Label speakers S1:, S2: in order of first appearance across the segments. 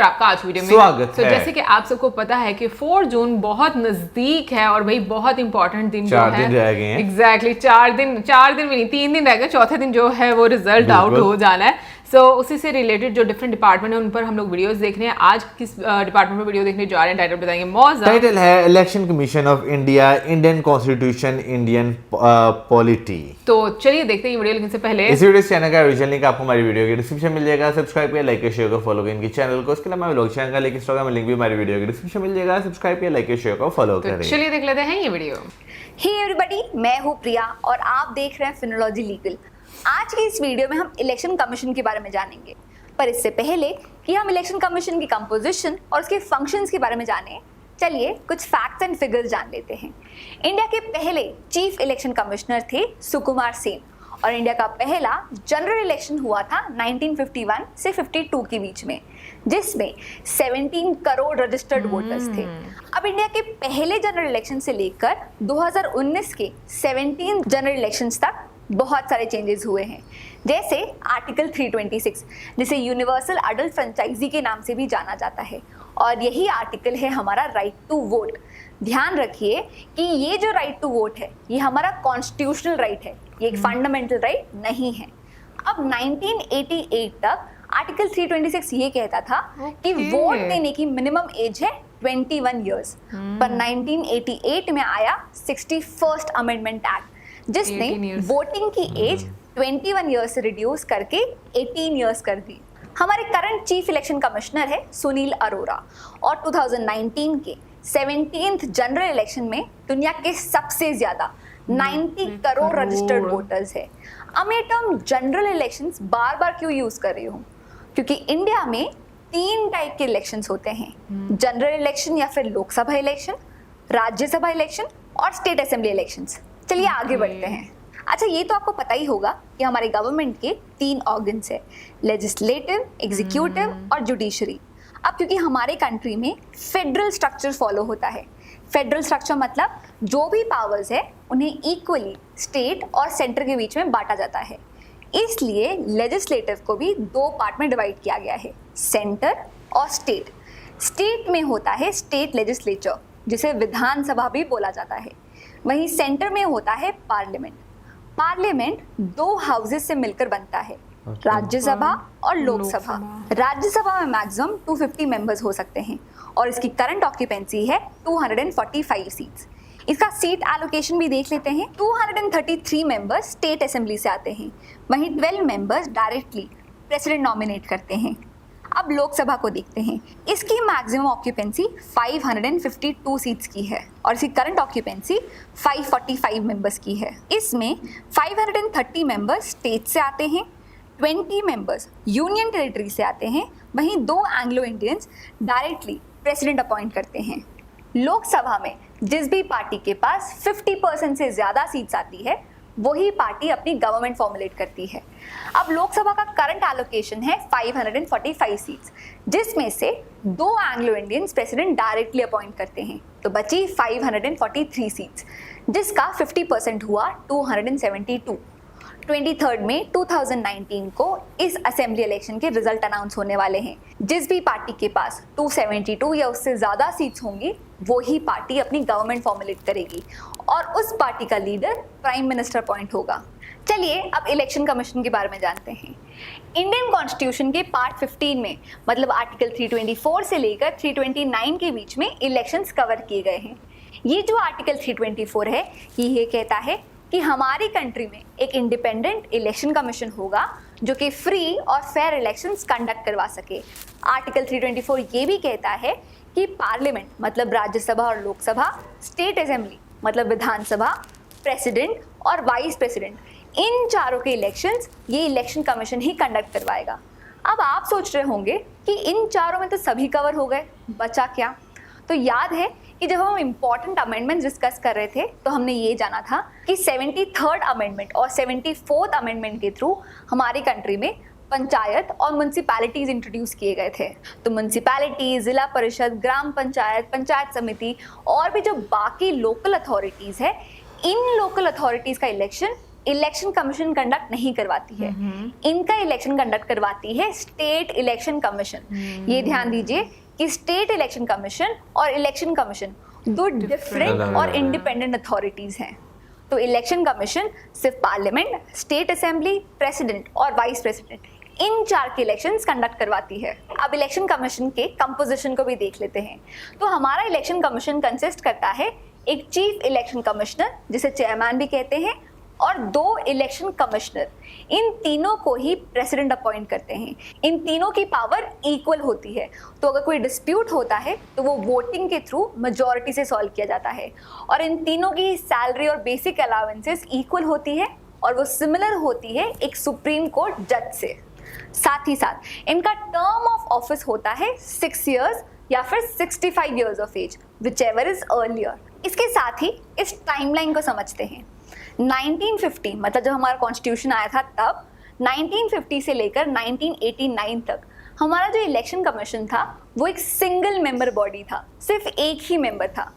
S1: आपका आज वीडियो में
S2: स्वागत है।
S1: जैसे कि आप सबको पता है कि 4 जून बहुत नजदीक है और भाई बहुत इंपॉर्टेंट दिन जो है
S2: 4 दिन रह गए हैं।
S1: एग्जैक्टली 4 दिन भी नहीं, 3 दिन रह गए, चौथे दिन जो है वो रिजल्ट आउट हो जाना है। सो उसी से रिलेटेड जो डिफरेंट डिपार्टमेंट है उन पर हम लोग वीडियोस देख रहे हैं। आज किस डिपार्टमेंट में वीडियो देखने जा रहे हैं टाइटल बताएंगे। मौजा
S2: टाइटल है election commission of India, Indian constitution, Indian polity.
S1: तो चलिए देखते हैं ये वीडियो। लेकिन से पहले
S2: इस वीडियो चैनल का ओरिजिनल लिंक आपको हमारी वीडियो के डिस्क्रिप्शन मिल जाएगा। सब्सक्राइब करिए, लाइक करिए, शेयर करो, फॉलो करिए इनकी चैनल को। इसके अलावा व्लॉग चैनल का लिंक, इंस्टाग्राम लिंक भी हमारी वीडियो के डिस्क्रिप्शन मिल जाएगा। सब्सक्राइब करिए, लाइक करिए, शेयर करो, फॉलो
S1: तो
S2: करिए।
S1: चलिए देख लेते हैं ये वीडियो।
S3: हे एवरीबॉडी, मैं हूँ प्रिया और आप देख रहे हैं फिनोलॉजी लीगल। आज की इस वीडियो में हम इलेक्शन कमीशन के बारे में जानेंगे, पर इससे पहले कि हम इलेक्शन कमीशन की कंपोजिशन और उसके फंक्शंस के बारे में जानें, चलिए कुछ फैक्ट्स एंड फिगर्स जान लेते हैं। इंडिया के पहले चीफ इलेक्शन कमिश्नर थे सुकुमार सेन और इंडिया का पहला जनरल इलेक्शन हुआ था 1951 से 52 के बीच में, जिसमें 17 करोड़ रजिस्टर्ड वोटर्स थे। अब इंडिया के पहले जनरल इलेक्शन से लेकर 2019 के 17 जनरल इलेक्शंस तक बहुत सारे चेंजेस हुए हैं, जैसे आर्टिकल 326 जिसे यूनिवर्सल अडल्ट फ्रेंचाइजी के नाम से भी जाना जाता है, और यही आर्टिकल है हमारा राइट टू वोट। ध्यान रखिए कि ये जो राइट टू वोट है ये हमारा कॉन्स्टिट्यूशनल राइट है, ये एक फंडामेंटल राइट नहीं है। अब 1988 तक आर्टिकल 326 ये कहता था कि वोट देने की मिनिमम एज है 21 ईयर्स, पर 1988 में आया 61st अमेंडमेंट एक्ट जिसने वोटिंग की एज 21 ईयर्स से रिड्यूस करके 18 ईयर्स कर दी। हमारे करंट चीफ इलेक्शन कमिश्नर है सुनील अरोरा और 2019 के 17th जनरल इलेक्शन में दुनिया के सबसे ज्यादा 90 करोड़ रजिस्टर्ड वोटर्स है। अब ये टर्म जनरल इलेक्शंस बार बार क्यों यूज कर रही हूँ, क्योंकि इंडिया में 3 टाइप के इलेक्शंस होते हैं, जनरल इलेक्शन या फिर लोकसभा इलेक्शन, राज्यसभा इलेक्शन और स्टेट असेंबली इलेक्शंस। चलिए आगे बढ़ते हैं। अच्छा, ये तो आपको पता ही होगा कि हमारे गवर्नमेंट के 3 ऑर्गन्स है, लेजिस्लेटिव, एग्जीक्यूटिव और जुडिशरी। अब क्योंकि हमारे कंट्री में फेडरल स्ट्रक्चर फॉलो होता है, फेडरल स्ट्रक्चर मतलब जो भी पावर्स है उन्हें इक्वली स्टेट और सेंटर के बीच में बांटा जाता है, इसलिए लेजिस्लेटिव को भी 2 पार्ट में डिवाइड किया गया है, सेंटर और स्टेट। स्टेट में होता है स्टेट लेजिस्लेचर जिसे विधानसभा भी बोला जाता है, वहीं सेंटर में होता है पार्लियामेंट। पार्लियामेंट 2 हाउसेस से मिलकर बनता है, राज्यसभा और लोकसभा। राज्यसभा में मैक्सिमम 250 मेंबर्स हो सकते हैं और इसकी करंट ऑक्यूपेंसी है 245 सीट्स। इसका सीट एलोकेशन भी देख लेते हैं। 233 मेंबर्स स्टेट असेंबली से आते हैं, वहीं 12 मेंबर्स डायरेक्टली प्रेसिडेंट नॉमिनेट करते हैं। अब लोकसभा को देखते हैं, इसकी मैक्सिमम ऑक्यूपेंसी 552 सीट्स की है और इसकी करंट ऑक्यूपेंसी 545 मेंबर्स की है। इसमें 530 मेंबर्स स्टेट से आते हैं, 20 मेंबर्स यूनियन टेरिटरी से आते हैं, वहीं 2 Anglo Indians directly president appoint करते हैं। लोकसभा में जिस भी पार्टी के पास 50% से ज़्यादा सीट्स आती है वही पार्टी अपनी गवर्नमेंट फॉर्मुलेट करती है। अब लोकसभा का करंट एलोकेशन है 545 सीट्स, जिसमें से 2 Anglo Indians president directly appoint करते हैं, तो बची 543 सीट्स, जिसका 50% हुआ 272। 23 मई 2019 को इस असेंबली इलेक्शन के रिजल्ट अनाउंस होने वाले हैं। जिस भी पार्टी के पास 272 या उससे ज़्यादा सीट्स होंगी वो ही पार्टी अपनी गवर्नमेंट फॉर्मुलेट करेगी और उस पार्टी का लीडर प्राइम मिनिस्टर अपॉइंट होगा। चलिए अब इलेक्शन कमीशन के बारे में जानते हैं। इंडियन कॉन्स्टिट्यूशन के पार्ट 15 में मतलब आर्टिकल 324 से लेकर 329 के बीच में इलेक्शंस कवर किए गए हैं। ये जो आर्टिकल 324 है ये कहता है कि हमारी कंट्री में एक इंडिपेंडेंट इलेक्शन कमीशन होगा जो कि फ्री और फेयर इलेक्शंस कंडक्ट करवा सके। आर्टिकल 324 ये भी कहता है कि पार्लियामेंट मतलब राज्यसभा और लोकसभा, स्टेट असेंबली मतलब विधानसभा, प्रेसिडेंट और वाइस प्रेसिडेंट, इन चारों के इलेक्शंस ये इलेक्शन कमीशन ही कंडक्ट करवाएगा। अब आप सोच रहे होंगे कि इन चारों में तो सभी कवर हो गए, बचा क्या? तो याद है कि जब हम इम्पॉर्टेंट अमेंडमेंट्स डिस्कस कर रहे थे तो हमने ये जाना था कि 73rd अमेंडमेंट और 74th अमेंडमेंट के थ्रू हमारी कंट्री में पंचायत और म्यूनसिपैलिटीज इंट्रोड्यूस किए गए थे। तो म्यूनसिपैलिटी, जिला परिषद, ग्राम पंचायत, पंचायत समिति और भी जो बाकी लोकल अथॉरिटीज है, इन लोकल अथॉरिटीज का इलेक्शन इलेक्शन कमीशन कंडक्ट नहीं करवाती है, इनका इलेक्शन कंडक्ट करवाती है स्टेट इलेक्शन कमीशन। ये ध्यान दीजिए कि स्टेट इलेक्शन कमीशन और इलेक्शन कमीशन दो डिफरेंट और इंडिपेंडेंट अथॉरिटीज हैं। तो इलेक्शन कमीशन सिर्फ पार्लियामेंट, स्टेट असेंबली, प्रेसिडेंट और वाइस प्रेसिडेंट इन 4 के इलेक्शंस कंडक्ट करवाती है। अब इलेक्शन कमीशन के कंपोजिशन को भी देख लेते हैं। तो हमारा इलेक्शन कमीशन कंसिस्ट करता है एक चीफ इलेक्शन कमिश्नर जिसे चेयरमैन भी कहते हैं और 2 इलेक्शन कमिश्नर। इन तीनों को ही प्रेसिडेंट अपॉइंट करते हैं। इन तीनों की पावर इक्वल होती है, तो अगर कोई डिस्प्यूट होता है तो वो वोटिंग के थ्रू मेजॉरिटी से सॉल्व किया जाता है। और इन तीनों की सैलरी और बेसिक अलाउंसेस इक्वल होती है और वो सिमिलर होती है एक सुप्रीम कोर्ट जज से। साथ ही साथ इनका टर्म ऑफ ऑफिस होता है 6 इयर्स या फिर 65 years of age, whichever is earlier। इसके साथ ही इस टाइमलाइन को समझते हैं। 1950 मतलब जब हमारा कॉन्स्टिट्यूशन आया था तब 1950 से लेकर 1989 तक हमारा जो इलेक्शन कमीशन था वो एक सिंगल मेंबर बॉडी था, सिर्फ एक ही मेंबर था।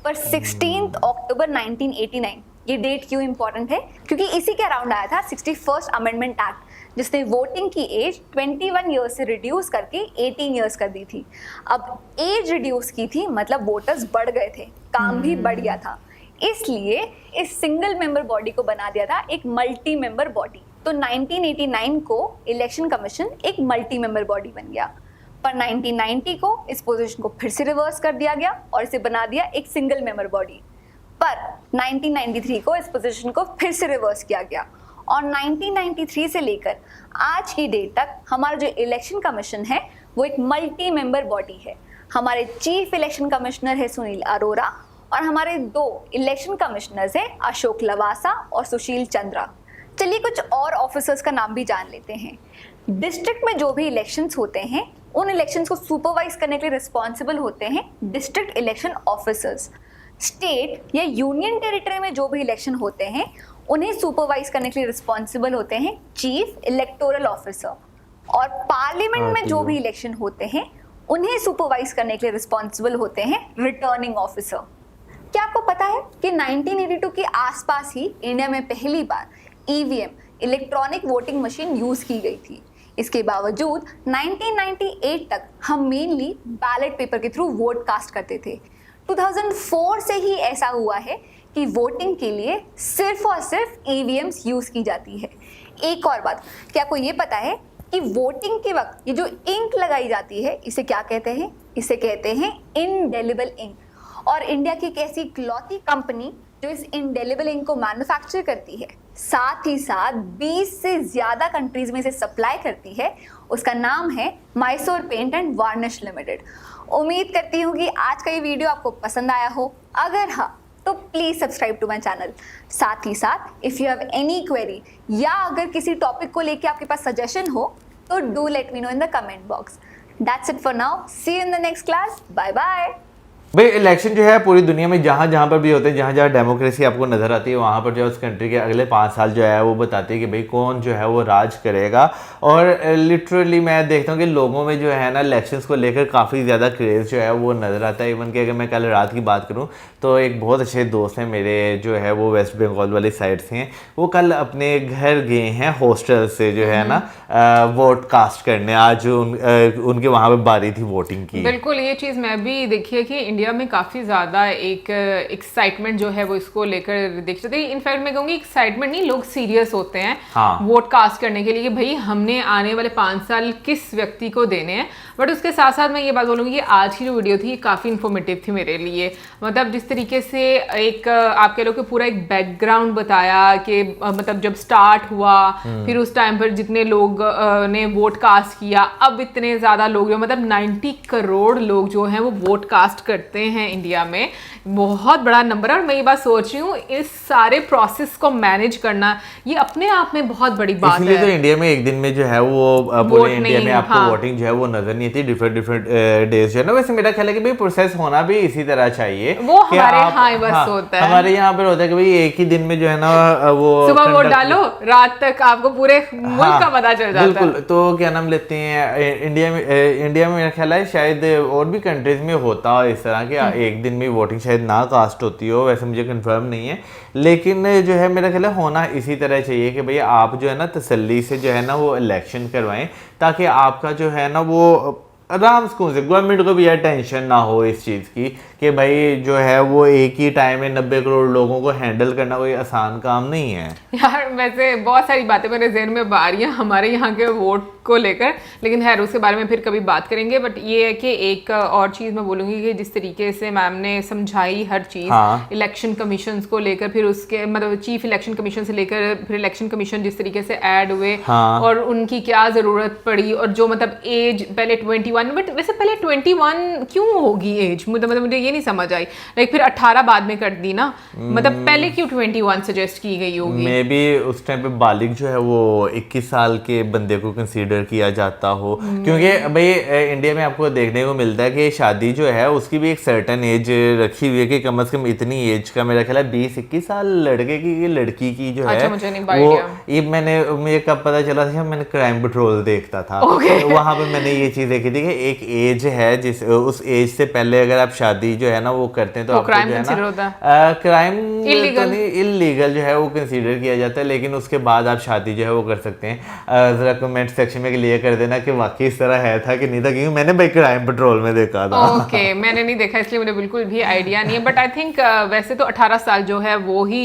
S3: पर 16 अक्टूबर 1989 ये डेट क्यों इंपॉर्टेंट है? क्योंकि इसी के अराउंड आया था 61st अमेंडमेंट एक्ट, जिसने वोटिंग की एज 21 ईयर्स से रिड्यूस करके 18 ईयर्स कर दी थी। अब एज रिड्यूस की थी मतलब वोटर्स बढ़ गए थे, काम भी बढ़ गया था, इसलिए इस सिंगल मेंबर बॉडी को बना दिया था एक मल्टी मेंबर बॉडी। तो 1989 को इलेक्शन कमीशन एक मल्टी मेंबर बॉडी बन गया, पर 1990 को इस पोजीशन को फिर से रिवर्स कर दिया गया और इसे बना दिया एक सिंगल मेंबर बॉडी। पर 1993 को इस पोजीशन को फिर से रिवर्स किया गया और 1993 से लेकर आज की डेट तक हमारा जो इलेक्शन कमीशन है वो एक मल्टी मेंबर बॉडी है। हमारे चीफ इलेक्शन कमिश्नर है सुनील अरोरा और हमारे 2 इलेक्शन कमिश्नर्स हैं अशोक लवासा और सुशील चंद्रा। चलिए कुछ और ऑफिसर्स का नाम भी जान लेते हैं। डिस्ट्रिक्ट में जो भी इलेक्शंस होते हैं उन इलेक्शंस को सुपरवाइज करने के लिए रिस्पॉन्सिबल होते हैं डिस्ट्रिक्ट इलेक्शन ऑफिसर्स। स्टेट या यूनियन टेरिटरी में जो भी इलेक्शन होते हैं उन्हें सुपरवाइज करने के लिए रिस्पॉन्सिबल होते हैं चीफ इलेक्टोरल ऑफिसर। और पार्लियामेंट में जो भी इलेक्शन होते हैं उन्हें सुपरवाइज करने के लिए रिस्पॉन्सिबल होते हैं रिटर्निंग ऑफिसर। क्या आपको पता है कि 1982 के आसपास ही इंडिया में पहली बार EVM electronic voting machine use की गई थी। इसके बावजूद 1998 तक हम मेनली बैलेट पेपर के थ्रू वोट कास्ट करते थे। 2004 से ही ऐसा हुआ है कि वोटिंग के लिए सिर्फ और सिर्फ ईवीएम्स यूज की जाती है। एक और बात, क्या आपको ये पता है कि वोटिंग के वक्त ये जो इंक लगाई जाती है इसे क्या कहते हैं? इसे कहते हैं इंडेलिबल इंक। और इंडिया की एक ऐसी इकलौती कंपनी जो इस इंडेलिबल इंक को मैन्युफैक्चर करती है, साथ ही साथ 20 से ज़्यादा कंट्रीज में इसे सप्लाई करती है, उसका नाम है Mysore paint and varnish limited. उम्मीद करती हूँ कि आज का ये वीडियो आपको पसंद आया हो। अगर हाँ तो please subscribe to my channel. साथ ही साथ if you have any query या अगर किसी टॉपिक को लेके आपके पास सजेशन हो तो do let me know in the comment box. That's it for now, see you in the next class, bye bye.
S2: भाई इलेक्शन जो है पूरी दुनिया में जहाँ पर भी होते हैं, जहाँ डेमोक्रेसी आपको नज़र आती है, वहाँ पर जो है उस कंट्री के अगले 5 साल जो है वो बताती है कि भाई कौन जो है वो राज करेगा। और लिटरली मैं देखता हूँ कि लोगों में जो है ना इलेक्शंस को लेकर काफ़ी ज़्यादा क्रेज़ जो है वो नज़र आता है। इवन कि अगर मैं कल रात की बात करूँ तो एक बहुत अच्छे दोस्त हैं मेरे जो है वो वेस्ट बंगाल वाली साइड से हैं, वो कल अपने घर गए हैं हॉस्टल से जो है ना वोट कास्ट करने। आज उनके वहाँ पर बारी थी वोटिंग की।
S1: बिल्कुल, ये चीज़ मैं भी देखी है कि इंडिया में काफ़ी ज़्यादा एक एक्साइटमेंट जो है वो इसको लेकर देख सकते हैं। इनफैक्ट मैं कहूँगी एक्साइटमेंट नहीं, लोग सीरियस होते हैं वोट कास्ट करने के लिए कि भाई हमने आने वाले 5 साल किस व्यक्ति को देने हैं। बट उसके साथ साथ मैं ये बात बोलूँगी कि आज की जो वीडियो थी काफ़ी इन्फॉर्मेटिव थी मेरे लिए। मतलब जिस तरीके से एक आप कह लो कि पूरा एक बैकग्राउंड बताया कि मतलब जब स्टार्ट हुआ फिर उस टाइम पर जितने लोग ने वोट कास्ट किया, अब इतने ज़्यादा लोग, मतलब 90 करोड़ लोग जो हैं वो वोट कास्ट करते हैं इंडिया में, बहुत बड़ा नंबर है। और मैं ये बात सोच रही हूँ इस सारे प्रोसेस को मैनेज करना ये अपने आप में बहुत बड़ी बात है।
S2: इसलिए तो इंडिया में एक दिन में जो है वो पूरे इंडिया में आपको वोटिंग जो है वो नजर नहीं आती, डिफरेंट डेज जो है ना। वैसे मेरा ख्याल है कि भाई प्रोसेस होना भी इसी तरह चाहिए,
S1: वो हमारे यहाँ बस होता है।
S2: हमारे यहाँ पर होता है कि भाई एक ही दिन में जो है ना वो
S1: सुबह वोट डालो, रात तक आपको पूरे मुल्क का पता चल जाता है।
S2: बिल्कुल, तो क्या नाम लेते हैं इंडिया में मेरा ख्याल है शायद और भी कंट्रीज में होता है इस तरह था कि एक दिन में वोटिंग शायद ना कास्ट होती हो, वैसे मुझे कंफर्म नहीं है, लेकिन जो है मेरा ख्याल है होना इसी तरह चाहिए कि भाई आप जो है ना तसल्ली से जो है ना वो इलेक्शन करवाएं, ताकि आपका जो है ना वो आराम सुकून से, गवर्नमेंट को भी यार टेंशन ना हो इस चीज़ की कि भाई जो है वो एक ही टाइम में 90 करोड़ लोगों को हैंडल करना कोई आसान काम नहीं है।
S1: यार वैसे बहुत सारी बातें मेरे जहन में आ रही हैं हमारे यहाँ के वोट को लेकर, लेकिन खैर उसके बारे में फिर कभी बात करेंगे। बट ये है कि एक और चीज़ मैं बोलूँगी कि जिस तरीके से मैम ने समझाई हर चीज़,
S2: हाँ।
S1: इलेक्शन कमीशन को लेकर, फिर उसके मतलब चीफ इलेक्शन कमीशन से लेकर फिर इलेक्शन कमीशन जिस तरीके से ऐड हुए,
S2: हाँ।
S1: और उनकी क्या ज़रूरत पड़ी, और जो मतलब एज पहले 21, बट वैसे पहले 21 क्यों होगी एज, मतलब मुझे ये नहीं समझ आई। लाइक फिर 18 बाद में कर दी ना, मतलब पहले क्यों 21 सजेस्ट की गई होगी?
S2: मे बी उस टाइम पे बालिग जो है वो 21 साल के बंदे को कंसीडर किया जाता हो, क्योंकि भाई इंडिया में आपको देखने को मिलता है कि शादी जो है उसकी भी एक सर्टेन एज रखी हुई है कि कम से कम इतनी एज का, मेरा ख्याल है 20-21 साल लड़के की लड़की की जो
S1: अच्छा,
S2: है
S1: मुझे नहीं
S2: वो,
S1: idea।
S2: ये मुझे कब पता चला था, मैंने क्राइम पेट्रोल देखता था, वहां पे मैंने ये चीज देखी थी कि एक एज है जिस उस एज से पहले अगर आप शादी जो है ना वो करते हैं तो आपको
S1: क्राइम
S2: जो
S1: कंसीडर
S2: है
S1: होता
S2: ना क्राइम इलीगल जो है वो कंसीडर किया जाता है, लेकिन उसके बाद आप शादी जो है वो कर सकते हैं। जरा कमेंट सेक्शन में क्लियर कर देना कि वाकई इस तरह है था कि नहीं था, क्योंकि मैंने भाई क्राइम पेट्रोल में देखा था।
S1: ओके मैंने नहीं देखा इसलिए मुझे बिल्कुल भी आइडिया नहीं है। बट आई थिंक वैसे तो 18 साल जो है वो ही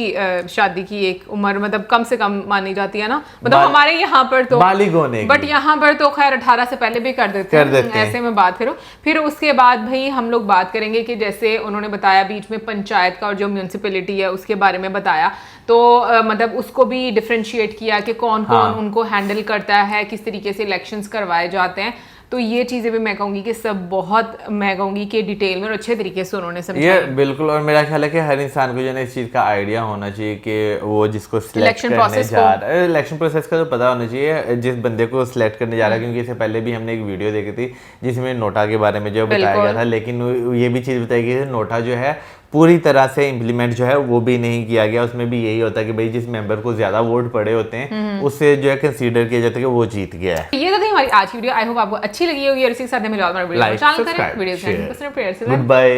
S1: शादी की एक उम्र मतलब कम से कम मानी जाती है ना, मतलब हमारे यहाँ पर तो
S2: बालिग होने की।
S1: बट यहाँ पर तो खैर 18 से पहले भी कर देते हैं। ऐसे में बात करो। फिर उसके बाद भाई हम लोग बात करेंगे कि जैसे उन्होंने बताया बीच में पंचायत का और जो म्यूनिसिपैलिटी है उसके बारे में बताया, तो मतलब उसको भी डिफरेंशिएट किया कि कौन कौन उनको हैंडल करता है, किस तरीके से इलेक्शंस करवाए जाते हैं। तो ये चीज़ें भी मैं कहूँगी कि सब बहुत, मैं कहूँगी कि डिटेल में और अच्छे तरीके से उन्होंने समझाया।
S2: ये बिल्कुल, और मेरा ख्याल है कि हर इंसान को जो है इस चीज़ का आइडिया होना चाहिए कि वो जिसको सिलेक्ट करने जा रहा है, इलेक्शन प्रोसेस का तो पता होना चाहिए जिस बंदे को सिलेक्ट करने जा रहा है, क्योंकि इससे पहले भी हमने एक वीडियो देखी थी जिसमें नोटा के बारे में जो बताया गया था, लेकिन ये भी चीज़ बताई गई थी नोटा जो है पूरी तरह से इम्प्लीमेंट जो है वो भी नहीं किया गया। उसमें भी यही होता है कि भाई जिस मेंबर को ज्यादा वोट पड़े होते हैं उससे जो है कंसीडर किया जाता है कि वो जीत गया है।
S1: ये तो थी हमारी आज की वीडियो। आई होप आपको अच्छी लगी होगी और इसी के साथ हमें video
S2: like, subscribe,
S1: video
S2: good bye.